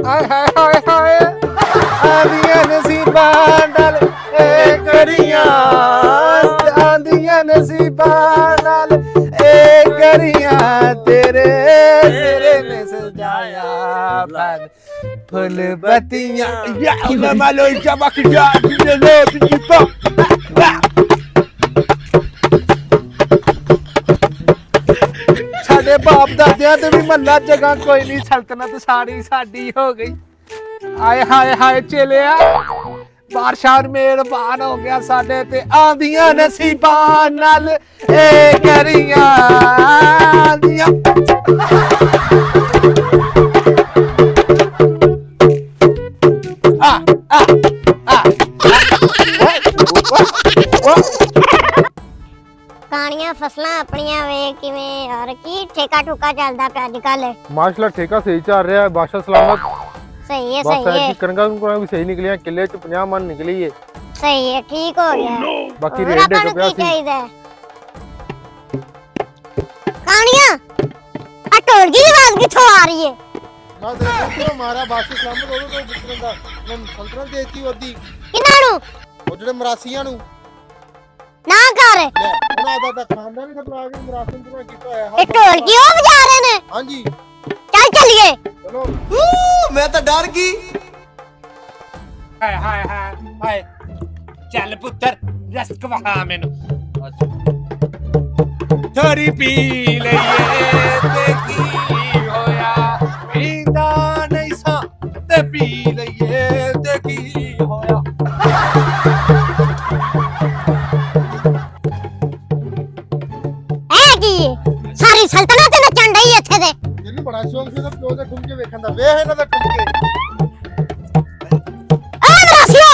हाय हाय हाय हाय आंधियां नसीबां नाल ए करियां आंधियां नसीबां नाल ए करियां तेरे तेरे ने सजाया फन फुल बत्तियां या अल्लाह मालो चमक जा लो दीपा साडे बाप दादियां ते भी महल्ला जगह कोई नहीं सल्तनत सारी साडी हो गई आए हाय हाय चलिया बादशाह मेहरबान हो गया साडे ते आंधियां नसीबां नाल ए करियां आंधियां कहानियां फसलां अपनियां वे किवें यार की ठेका ठुका चलदा पे अजकल माशाल्लाह ठेका सही चल रहा है बादशाह सलामत सही है कनका भी सही निकलियां किले च 50 मन निकली है सही है ठीक हो गया बाकी रेट दे पे चाहिए कहानियां आ ढोल की आवाज किथों आ रही है मैं देखो हमारा बादशाह सलामत ओदो तो पुछन दा सल्तनत देती ओदी किन्ना नु ओ जेडे मरासियां नु ना कर ਉਹਨਾਂ ਦਾ ਖਾਨਦਾਨ ਵੀ ਬਣਾ ਕੇ ਮਰਾਸਮ ਪੂਰਾ ਕੀਤਾ ਹੋਇਆ ਇਹ ਢੋਲ ਕੀ ਉਹ ਵਜਾ ਰਹੇ ਨੇ ਹਾਂਜੀ ਚੱਲ ਚੱਲੀਏ ਚਲੋ ਮੈਂ ਤਾਂ ਡਰ ਗਈ ਹਾਏ ਹਾਏ ਹਾਏ ਹਾਏ ਚੱਲ ਪੁੱਤਰ ਰਸਕ ਵਹਾ ਮੈਨੂੰ ਥੋੜੀ ਪੀ ਲਈਏ ਤੇ ਕੀ ਹੋਇਆ ਪੀਂਦਾ ਨਹੀਂ ਸਾਂ ਤੇ ਪੀ ਲਈਏ ਤੇ ਕੀ ਹੋਇਆ सारी सल्तनत नचन रही है इत्थे ते ਇਹਨੂੰ ਬੜਾ ਸ਼ੌਕ ਸੀ ਤਾਂ ਪਿਓ ਦੇ ਘੁੰਮ ਕੇ ਵੇਖਣ ਦਾ ਵੇਖ ਇਹਨਾਂ ਦਾ ਘੁੰਮ ਕੇ ਆ ਮਰਾਸੀਆ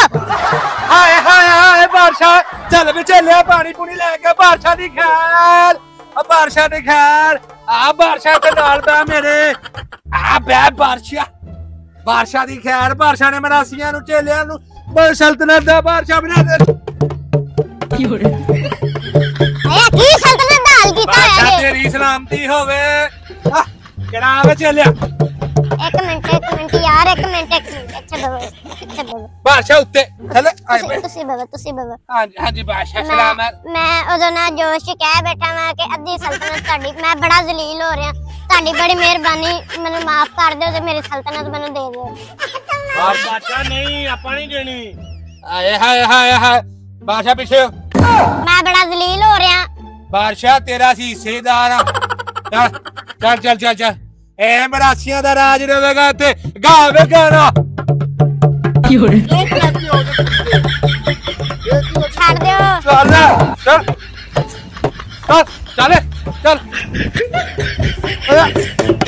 ਹਾਏ ਹਾਏ ਹਾਏ ਬਾਦਸ਼ਾਹ ਚੱਲ ਵੀ ਚੱਲਿਆ ਪਾਣੀ ਪੂਣੀ ਲੈ ਕੇ ਬਾਦਸ਼ਾਹ ਦੀ ਖੈਰ ਆ ਬਾਦਸ਼ਾਹ ਦੀ ਖੈਰ ਆ ਬਾਦਸ਼ਾਹ ਦੇ ਨਾਲ ਦਾ ਮੇਰੇ ਆ ਬੈ ਬਾਦਸ਼ਾਹ ਦੀ ਖੈਰ ਬਾਦਸ਼ਾਹ ਨੇ ਮਰਾਸੀਆਂ ਨੂੰ ਚੇਲਿਆਂ ਨੂੰ ਸਲਤਨਤ ਦਾ ਬਾਦਸ਼ਾਹ ਬਣਾ ਦੇ ਕੀ ਹੋ ਰਿਹਾ ਆਇਆ ਕੀ ਸਲਤਨਤ ਦਾ ਹਾਲ ਕੀਤਾ ਹੈ ਬਾਦਸ਼ਾਹ ਤੇਰੀ ਸਲਾਮਤੀ ਹੋਵੇ ਕਿਹੜਾ ਵੇ ਚੇਲਿਆ एक मिनट यार एक मिनट अच्छा बाबा बादशाह उत्ते चले आए तुसी बाबा हां जी बादशाह सलामत मैं ओदो ना जोश च कह बैठा मैं कि अद्धी सल्तनत ताडी मैं बड़ा जलील हो रहा ताडी बड़ी मेहरबानी मैंने माफ कर दो ते मेरी सल्तनत मैंने दे दो बादशाह नहीं आपा नहीं देनी आए हाय हाय हाय बादशाह पीछे मैं बड़ा जलील हो रहा बादशाह तेरा सी हिस्सेदार चल चल चल चल चल ए मरासियां दा राज रहेगा ते गावे गाना की हो रहा छोड़ दो चल चल चल चल चल